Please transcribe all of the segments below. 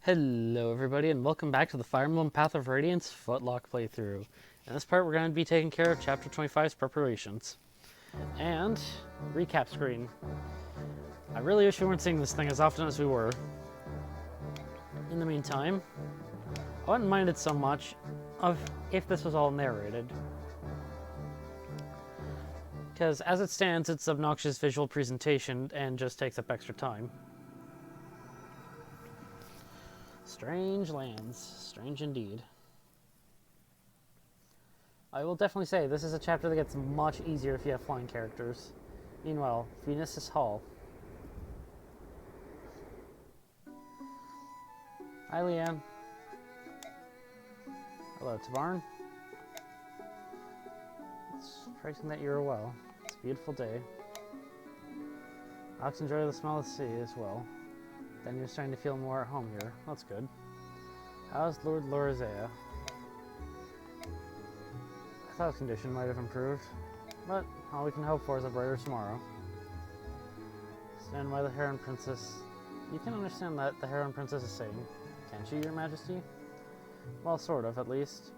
Hello everybody and welcome back to the Fire Emblem Path of Radiance Footlock playthrough. In this part we're going to be taking care of Chapter 25's preparations. And recap screen. I really wish we weren't seeing this thing as often as we were. In the meantime, I wouldn't mind it so much if this was all narrated. Because as it stands, it's obnoxious visual presentation and just takes up extra time. Strange lands. Strange indeed. I will definitely say this is a chapter that gets much easier if you have flying characters. Meanwhile, Venus' Hall. Hi, Leanne. Hello, Tabarn. It's striking that you're well. It's a beautiful day. Ox enjoy the smell of the sea as well. Then you're starting to feel more at home here. That's good. How's Lord Lorazea? I thought his condition might have improved, but all we can hope for is a brighter tomorrow. Stand by the Heron Princess. You can understand that the Heron Princess is saying, can't you, Your Majesty? Well, sort of, at least.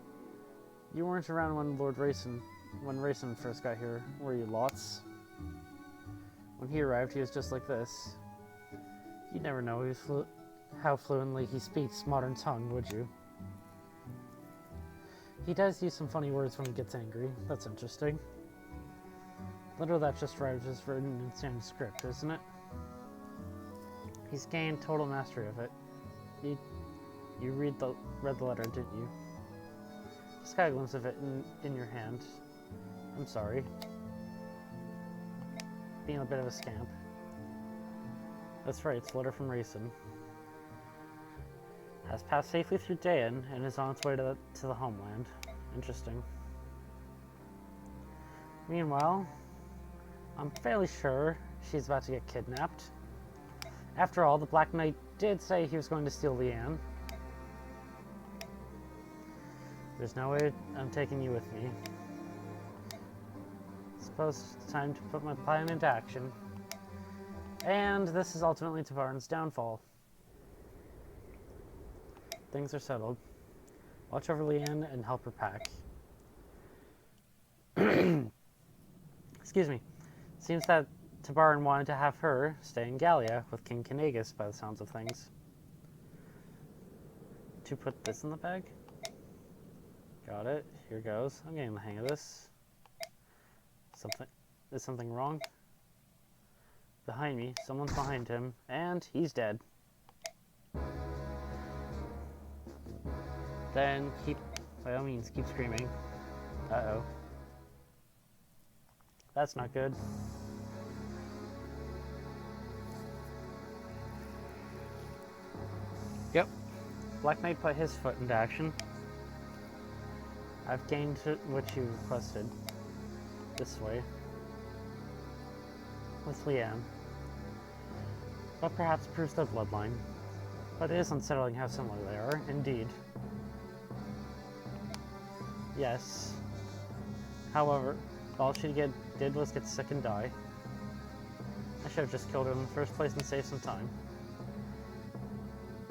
You weren't around when Rayson first got here, were you, Lots? When he arrived, he was just like this. You'd never know how fluently he speaks modern tongue, would you? He does use some funny words when he gets angry. That's interesting. Little that just right is written in standard script, isn't it? He's gained total mastery of it. You read the letter, didn't you? Just got a glimpse of it in your hand. I'm sorry. Being a bit of a scamp. That's right, it's a letter from Rayson. Has passed safely through Dayan and is on its way to the homeland. Interesting. Meanwhile, I'm fairly sure she's about to get kidnapped. After all, the Black Knight did say he was going to steal Leanne. There's no way I'm taking you with me. Suppose it's time to put my plan into action. And this is ultimately Tavarn's downfall. Things are settled. Watch over Leanne and help her pack. Excuse me. Seems that Tabarn wanted to have her stay in Gallia with King Kanagus by the sounds of things. To put this in the bag? Got it. Here goes. I'm getting the hang of this. Is something wrong? Behind me, someone's behind him, and he's dead. Then by all means, keep screaming. Uh-oh. That's not good. Yep. Black Knight put his foot into action. I've gained what you requested. This way. With Leanne. But perhaps proves their bloodline. But it is unsettling how similar they are, indeed. Yes. However, all she did was get sick and die. I should have just killed her in the first place and saved some time.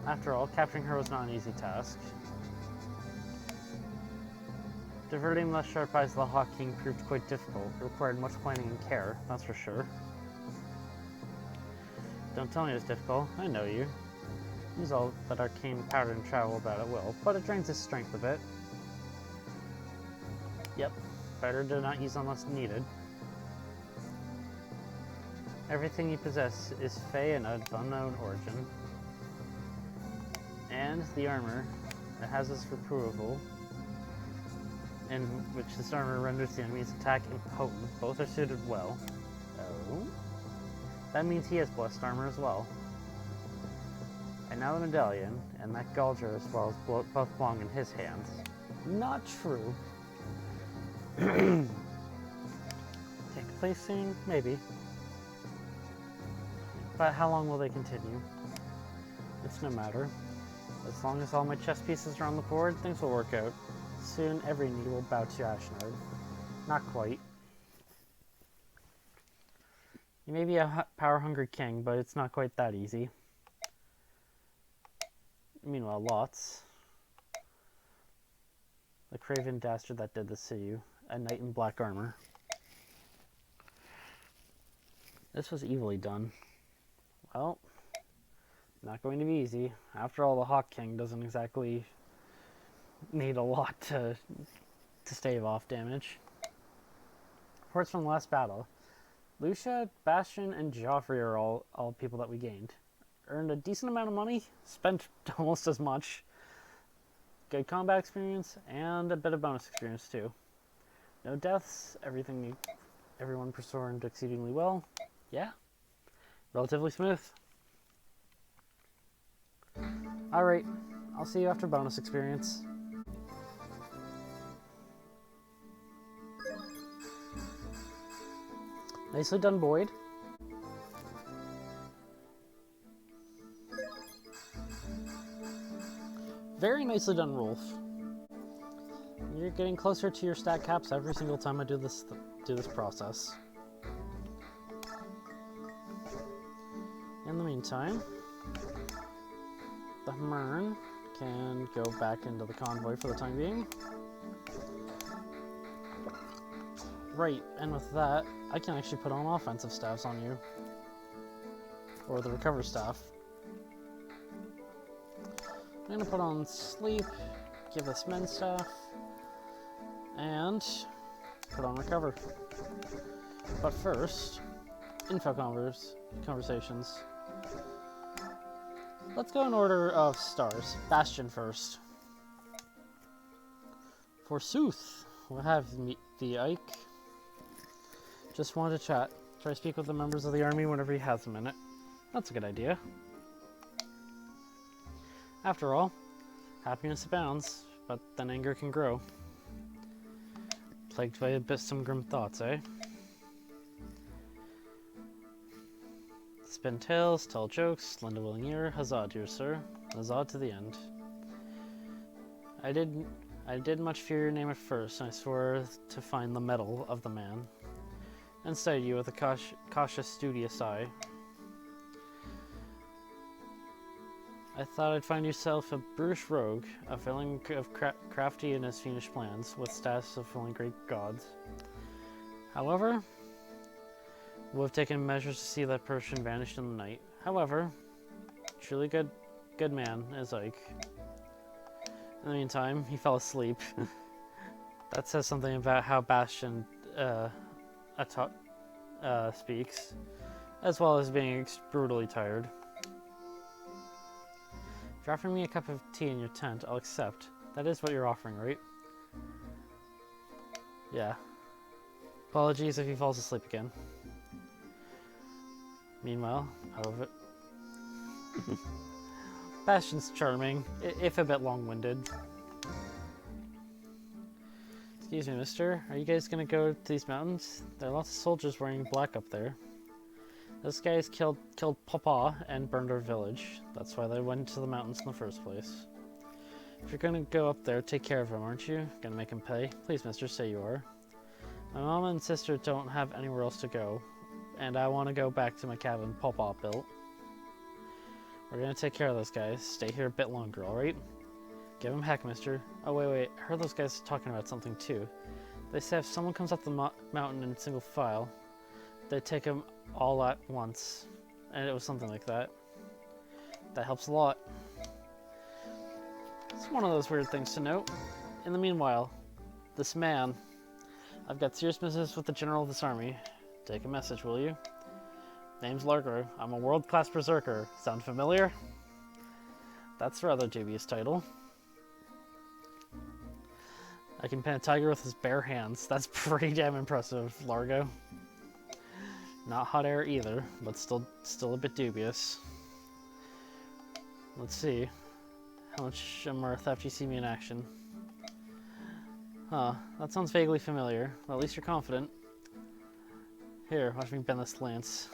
After all, capturing her was not an easy task. Diverting the sharp eyes of the Hawk King proved quite difficult. It required much planning and care, that's for sure. Don't tell me it's difficult. I know you. Use all that arcane powder and travel about at will, but it drains his strength a bit. Yep, better to not use unless needed. Everything you possess is fey and of unknown origin. And the armor, it has this reprovable, in which this armor renders the enemy's attack impotent. Both are suited well. Oh? That means he has blessed armor as well. And now the medallion, and that Gulger as well as both belong in his hands. Not true. Take place soon? Maybe. But how long will they continue? It's no matter. As long as all my chess pieces are on the board, things will work out. Soon every knee will bow to Ashnard. Not quite. You may be a power-hungry king, but it's not quite that easy. Meanwhile, lots. The craven dastard that did this to you. A knight in black armor. This was evilly done. Well, not going to be easy. After all, the Hawk King doesn't exactly need a lot to stave off damage. Reports from the last battle. Lucia, Bastion, and Joffrey are all people that we gained. Earned a decent amount of money, spent almost as much. Good combat experience, and a bit of bonus experience too. No deaths, everyone performed exceedingly well. Yeah, relatively smooth. Alright, I'll see you after bonus experience. Nicely done, Boyd. Very nicely done, Rolf. You're getting closer to your stat caps every single time I do this process. In the meantime, the Mern can go back into the convoy for the time being. Right, and with that, I can actually put on offensive staffs on you. Or the recover staff. I'm going to put on sleep, give us men staff, and put on recover. But first, info conversations. Let's go in order of stars. Bastion first. Forsooth, we'll have the Ike. Just wanted to chat. Try to speak with the members of the army whenever he has a minute. That's a good idea. After all, happiness abounds, but then anger can grow. Plagued by some grim thoughts, eh? Spin tales, tell jokes, lend a willing ear, huzzah, dear sir. Huzzah to the end. I did much fear your name at first, and I swore to find the mettle of the man, and studied you with a cautious, studious eye. I thought I'd find yourself a brutish rogue, a villain of crafty in his fiendish plans, with staffs of fulfilling great gods. However, we'll have taken measures to see that person vanished in the night. However, truly good man is Ike. In the meantime, he fell asleep. That says something about how Bastion speaks, as well as being brutally tired. If you're offering me a cup of tea in your tent, I'll accept. That is what you're offering, right? Yeah. Apologies if he falls asleep again. Meanwhile, however, Bastion's charming, if a bit long-winded. Excuse me, mister. Are you guys gonna go to these mountains? There are lots of soldiers wearing black up there. This guy's killed Papa and burned our village. That's why they went to the mountains in the first place. If you're gonna go up there, take care of him, aren't you? Gonna make him pay? Please, mister, say you are. My mom and sister don't have anywhere else to go, and I want to go back to my cabin Papa built. We're gonna take care of those guys. Stay here a bit longer, alright? Give him heck, mister. Oh, wait. I heard those guys talking about something, too. They say if someone comes up the mountain in single file, they take him all at once. And it was something like that. That helps a lot. It's one of those weird things to note. In the meanwhile, this man... I've got serious business with the general of this army. Take a message, will you? Name's Largo. I'm a world-class berserker. Sound familiar? That's a rather dubious title. I can pin a tiger with his bare hands. That's pretty damn impressive, Largo. Not hot air either, but still a bit dubious. Let's see. How much more theft you see me in action? Huh, that sounds vaguely familiar. Well, at least you're confident. Here, watch me bend this lance.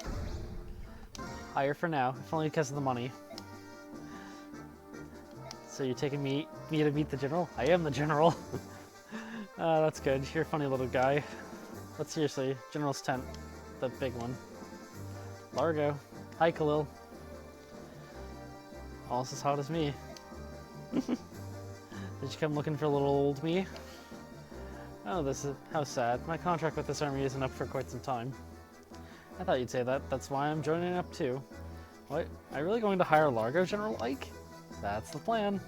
Higher for now, if only because of the money. So you're taking me to meet the general? I am the general. That's good. You're a funny little guy. But seriously, General's tent. The big one. Largo. Hi, Khalil. Almost as hot as me. Did you come looking for little old me? Oh, this is... how sad. My contract with this army isn't up for quite some time. I thought you'd say that. That's why I'm joining up too. What? Are you really going to hire Largo, General Ike? That's the plan.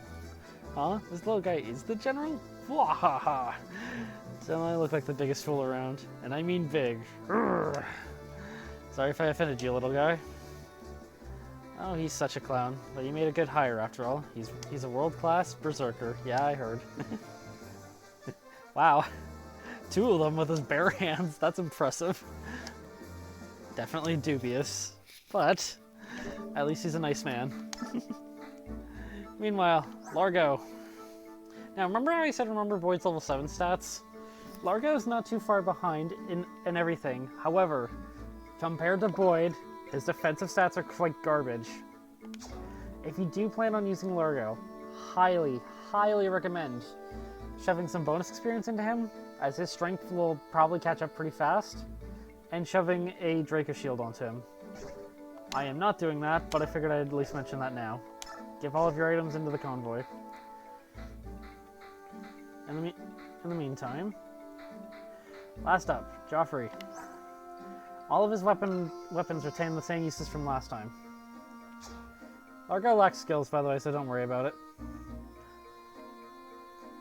Huh? This little guy is the general? Wahaha! Don't I look like the biggest fool around? And I mean big. Urgh. Sorry if I offended you, little guy. Oh, he's such a clown. But you made a good hire after all. He's a world-class berserker. Yeah, I heard. Wow. 2 of them with his bare hands. That's impressive. Definitely dubious. But at least he's a nice man. Meanwhile, Largo. Now, remember how I said remember Boyd's level 7 stats? Largo's not too far behind in everything. However, compared to Boyd, his defensive stats are quite garbage. If you do plan on using Largo, highly, highly recommend shoving some bonus experience into him, as his strength will probably catch up pretty fast, and shoving a Draco Shield onto him. I am not doing that, but I figured I'd at least mention that now. Give all of your items into the convoy. In the meantime, last up, Joffrey. All of his weapons retain the same uses from last time. Largo lacks skills, by the way, so don't worry about it.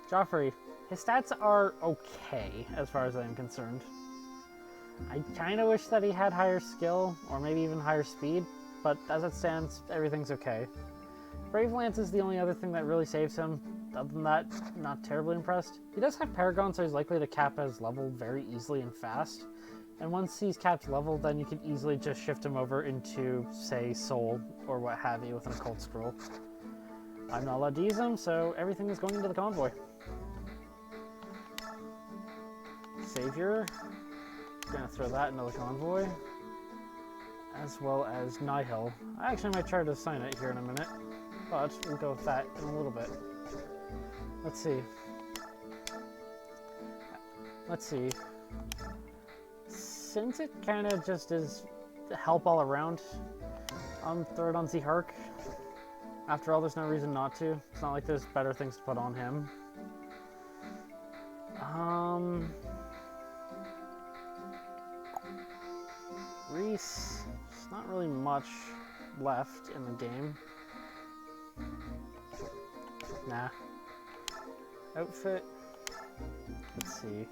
Joffrey, his stats are okay, as far as I am concerned. I kind of wish that he had higher skill, or maybe even higher speed, but as it stands, everything's okay. Brave Lance is the only other thing that really saves him. Other than that, not terribly impressed. He does have Paragon, so he's likely to cap his level very easily and fast. And once he's capped level, then you can easily just shift him over into, say, Soul, or what have you, with an Occult Scroll. I'm not allowed to use him, so everything is going into the convoy. Savior. Gonna throw that into the convoy. As well as Nihil. I actually might try to assign it here in a minute, but we'll go with that in a little bit. Let's see. Since it kind of just is help all around, throw it on Zehark. After all, there's no reason not to. It's not like there's better things to put on him. Reese, there's not really much left in the game. Nah. Outfit. Let's see.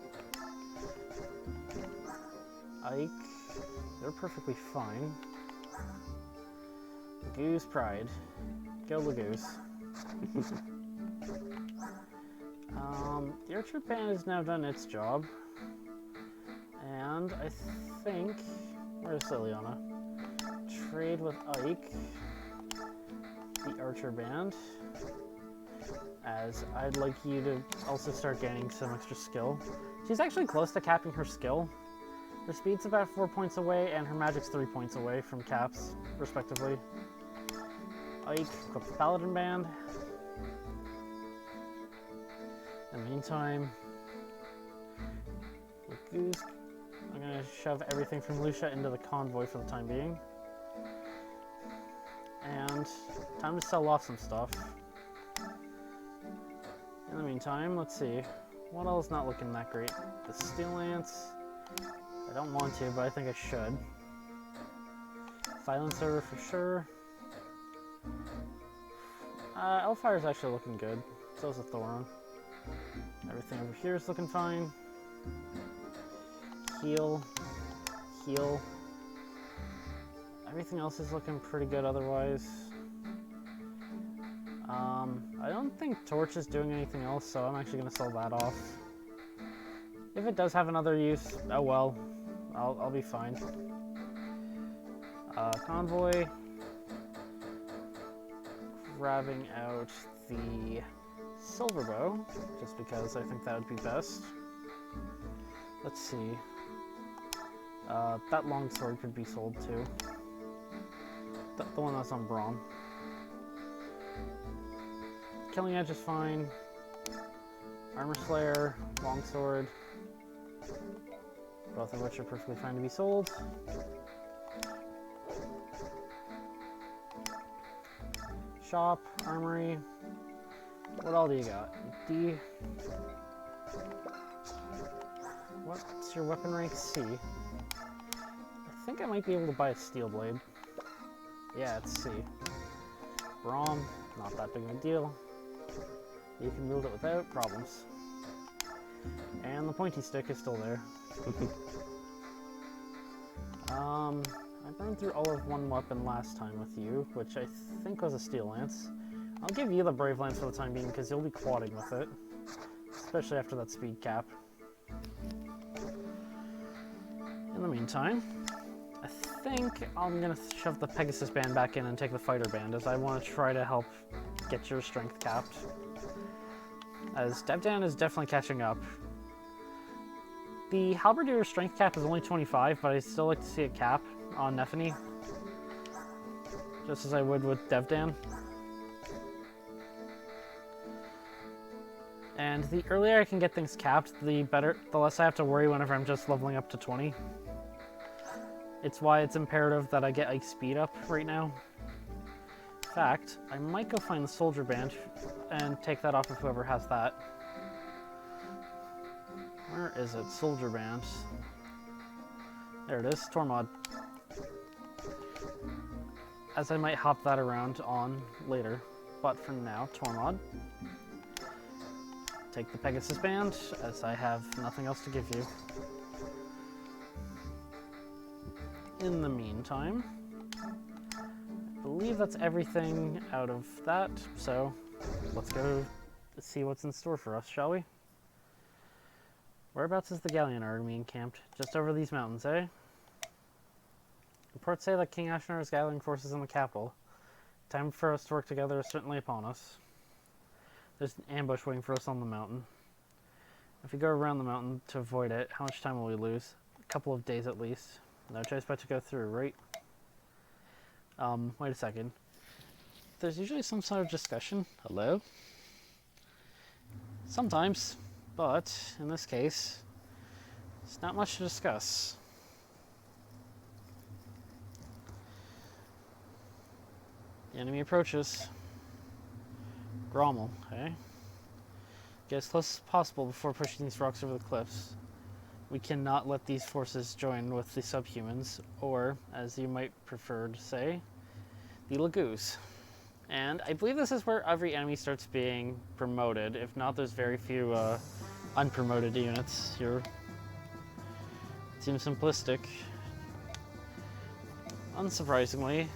Ike. They're perfectly fine. Goose Pride. Go Lagoose. The Archer Band has now done its job. And I think... where's Liliana? Trade with Ike. The Archer Band. As I'd like you to also start gaining some extra skill. She's actually close to capping her skill. Her speed's about 4 points away, and her magic's 3 points away from caps, respectively. Ike, equip the Paladin Band. In the meantime, with Goose, I'm going to shove everything from Lucia into the convoy for the time being. And time to sell off some stuff. In the meantime, let's see. What else not looking that great? The Steel Lance. I don't want to, but I think I should. Silencer for sure. Elfire's actually looking good. So is the Thoron. Everything over here is looking fine. Heal. Heal. Everything else is looking pretty good otherwise. I don't think Torch is doing anything else, so I'm actually going to sell that off. If it does have another use, oh well. I'll be fine. Convoy. Grabbing out the Silver Bow, just because I think that would be best. Let's see. That longsword could be sold too. The one that's on Braum. Killing Edge is fine. Armor Slayer, longsword. Both of which are perfectly fine to be sold. Shop, armory. What all do you got? What's your weapon rank? C. I think I might be able to buy a steel blade. Yeah, it's C. Brawn, not that big of a deal. You can wield it without problems. And the pointy stick is still there. I burned through all of one weapon last time with you, which I think was a steel lance. I'll give you the brave lance for the time being because you'll be quadding with it, especially after that speed cap. In the meantime, I think I'm gonna shove the Pegasus band back in and take the fighter band, as I want to try to help get your strength capped. As Devdan is definitely catching up. The Halberdier's strength cap is only 25, but I'd still like to see a cap on Nephany, just as I would with Devdan. And the earlier I can get things capped, the better, the less I have to worry whenever I'm just leveling up to 20. It's why it's imperative that I get Ike's speed up right now. In fact, I might go find the soldier band and take that off of whoever has that. Where is it? Soldier band. There it is, Tormod. As I might hop that around on later. But for now, Tormod. Take the Pegasus band, as I have nothing else to give you. In the meantime, I believe that's everything out of that, so let's go see what's in store for us, shall we? Whereabouts is the Galleon army encamped? Just over these mountains, eh? Reports say that King Ashnard is gathering forces in the capital. Time for us to work together is certainly upon us. There's an ambush waiting for us on the mountain. If we go around the mountain to avoid it, how much time will we lose? A couple of days at least. No choice but to go through, right? Wait a second. There's usually some sort of discussion. Hello? Sometimes, but in this case, it's not much to discuss. The enemy approaches. Grommel, okay? Get as close as possible before pushing these rocks over the cliffs. We cannot let these forces join with the subhumans, or, as you might prefer to say, the Lagoos. And I believe this is where every enemy starts being promoted. If not, there's very few unpromoted units here. It seems simplistic. Unsurprisingly,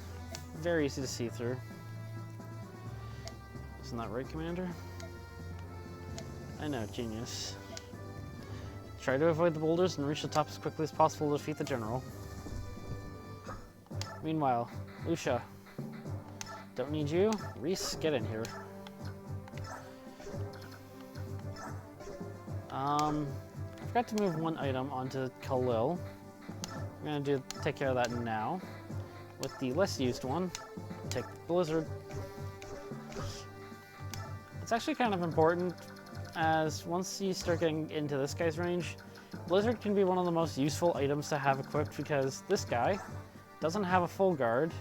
very easy to see through. Isn't that right, Commander? I know, genius. Try to avoid the boulders and reach the top as quickly as possible to defeat the general. Meanwhile, Lucia. Don't need you. Reese, get in here. I forgot to move one item onto Khalil. I'm gonna take care of that now. With the less used one, take the Blizzard. It's actually kind of important, as once you start getting into this guy's range, Blizzard can be one of the most useful items to have equipped because this guy doesn't have a full guard,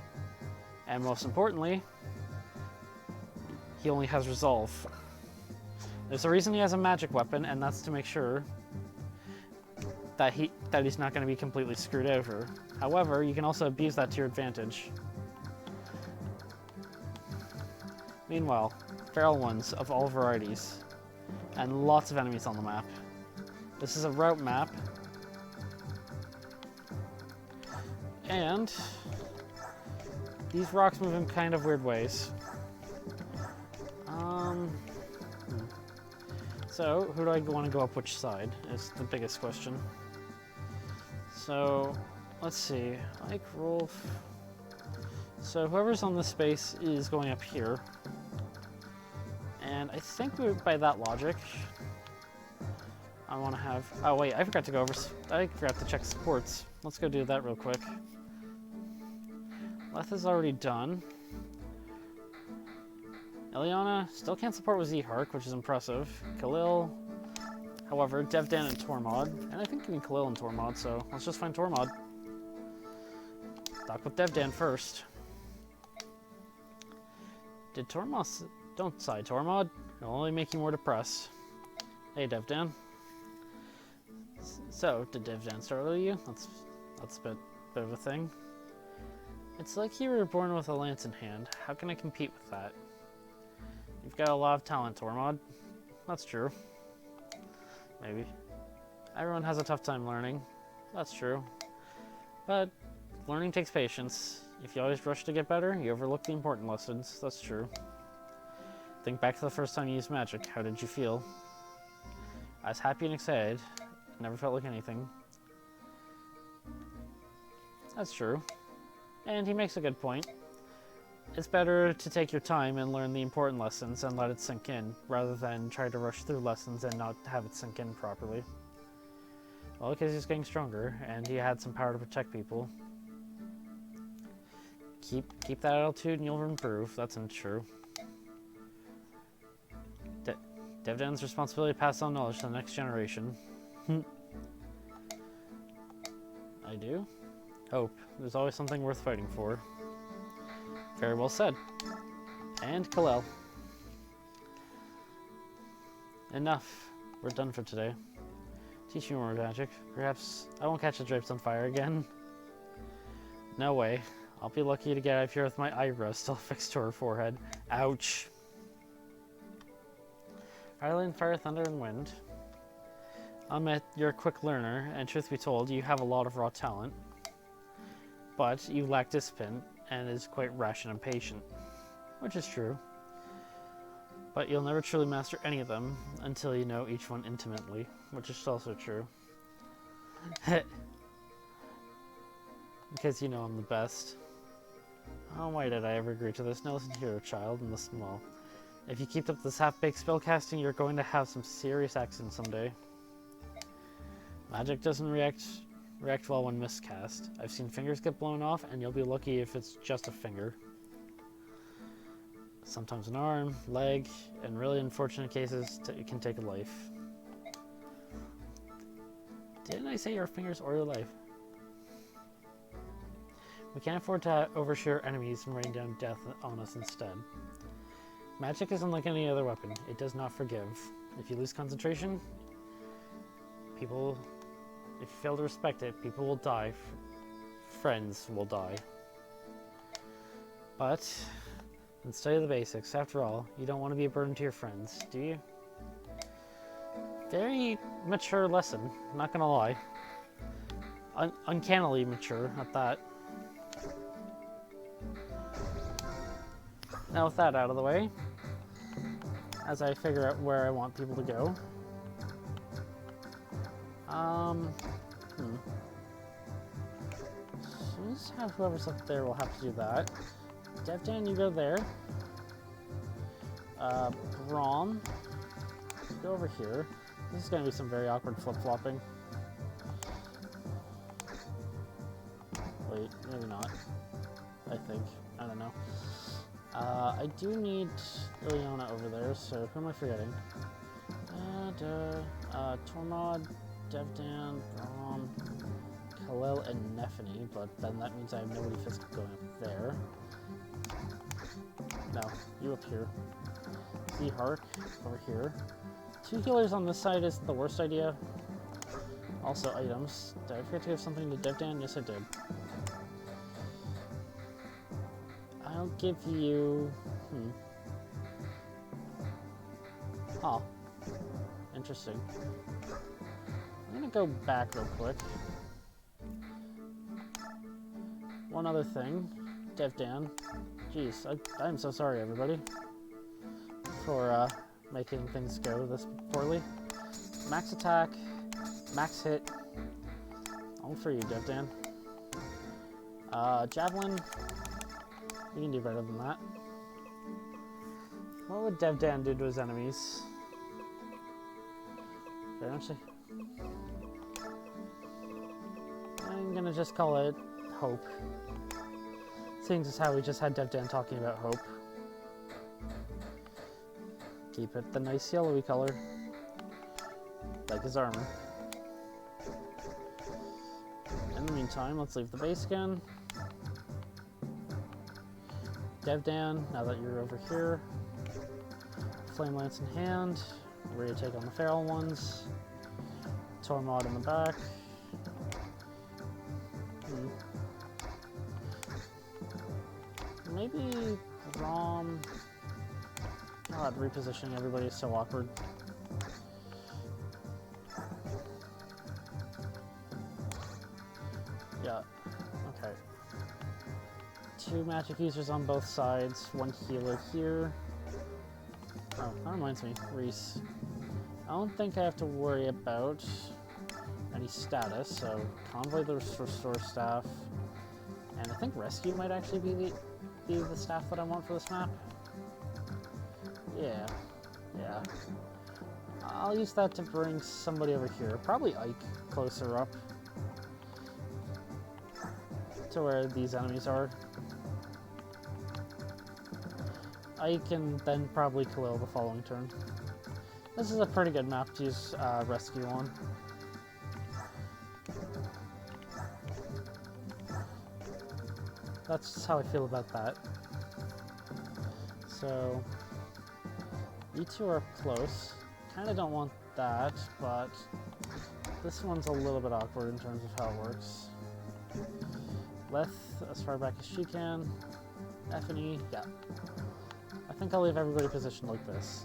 and most importantly, he only has Resolve. There's a reason he has a magic weapon, and that's to make sure that he's not going to be completely screwed over. However, you can also abuse that to your advantage. Meanwhile, feral ones of all varieties, and lots of enemies on the map. This is a route map, and these rocks move in kind of weird ways. So, who do I want to go up which side is the biggest question. So, let's see, like Rolf. So whoever's on this space is going up here. And I think by that logic, I want to have, oh wait, I forgot to check supports. Let's go do that real quick. Leth is already done. Eliana still can't support with Z-Hark, which is impressive. Khalil, however, Devdan and Tormod, and I think even Khalil and Tormod, so let's just find Tormod. Talk with Devdan first. Did Tormod Don't sigh, Tormod. It'll only make you more depressed. Hey, Devdan. So, did Devdan startle you? That's a bit of a thing. It's like you were born with a lance in hand. How can I compete with that? You've got a lot of talent, Tormod. That's true. Maybe. Everyone has a tough time learning. That's true. But learning takes patience. If you always rush to get better, you overlook the important lessons. That's true. Think back to the first time you used magic. How did you feel? I was happy and excited. Never felt like anything. That's true. And he makes a good point. It's better to take your time and learn the important lessons and let it sink in, rather than try to rush through lessons and not have it sink in properly. Well, because he's getting stronger, and he had some power to protect people. Keep that attitude and you'll improve. That's true. Devdan's responsibility to pass on knowledge to the next generation. I do? Hope. There's always something worth fighting for. Very well said. And Kalel. Enough. We're done for today. Teach me more magic. Perhaps I won't catch the drapes on fire again. No way. I'll be lucky to get out of here with my eyebrows still fixed to her forehead. Ouch. Island, fire, thunder, and wind. You're a quick learner, and truth be told, you have a lot of raw talent. But you lack discipline, and is quite rash and impatient. Which is true. But you'll never truly master any of them until you know each one intimately, which is also true. Because you know I'm the best. Oh, why did I ever agree to this? Now listen here, child, and listen well. If you keep up this half-baked spellcasting, you're going to have some serious accidents someday. Magic doesn't react well when miscast. I've seen fingers get blown off, and you'll be lucky if it's just a finger. Sometimes an arm, leg, in really unfortunate cases, it can take a life. Didn't I say your fingers or your life? We can't afford to overshoot our enemies and rain down death on us instead. Magic isn't like any other weapon. It does not forgive. If you lose concentration, if you fail to respect it, people will die. Friends will die. But let's study the basics. After all, you don't want to be a burden to your friends, do you? Very mature lesson, not gonna lie. Uncannily mature at that. Now with that out of the way, as I figure out where I want people to go. So just have whoever's up there will have to do that. Devdan, you go there. Braum, go over here. This is going to be some very awkward flip-flopping. Wait, maybe not. I think. I don't know. I do need Ileana over there, so who am I forgetting? Tormod, Devdan, Braum, Kalel, and Nephany, but then that means I have nobody physical going up there. No, you up here. See Hark over here. 2 healers on this side isn't the worst idea. Also items. Did I forget to give something to Devdan? Yes, I did. I'll give you... Oh. Interesting. I'm gonna go back real quick. One other thing. Devdan. Jeez, I'm so sorry, everybody. For, making things go this poorly. Max attack. Max hit. All for you, Devdan. Javelin. You can do better than that. What would Devdan do to his enemies? Very much. I'm gonna just call it Hope. Seeing as how we just had Devdan talking about Hope. Keep it the nice yellowy color. Like his armor. In the meantime, let's leave the base again. Devdan, now that you're over here. Flame Lance in hand, ready to take on the feral ones. Tormod in the back. Maybe Rom. God, repositioning everybody is so awkward. Yeah, okay. 2 magic users on both sides, 1 healer here. Oh, that reminds me, Reese. I don't think I have to worry about any status, so Convoy the Restore Staff, and I think Rescue might actually be the staff that I want for this map. Yeah. I'll use that to bring somebody over here, probably Ike closer up to where these enemies are. Ike and then probably Khalil the following turn. This is a pretty good map to use Rescue on. That's just how I feel about that. So, you two are close. Kinda don't want that, but this one's a little bit awkward in terms of how it works. Leth, as far back as she can. Effany, yeah. I think I'll leave everybody positioned like this.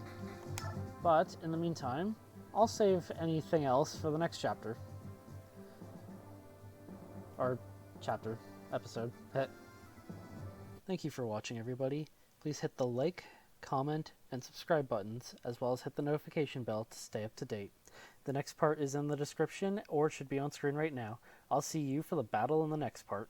But, in the meantime, I'll save anything else for the next chapter. Or, chapter. Episode. Thank you for watching, everybody. Please hit the like, comment, and subscribe buttons, as well as hit the notification bell to stay up to date. The next part is in the description, or it should be on screen right now. I'll see you for the battle in the next part.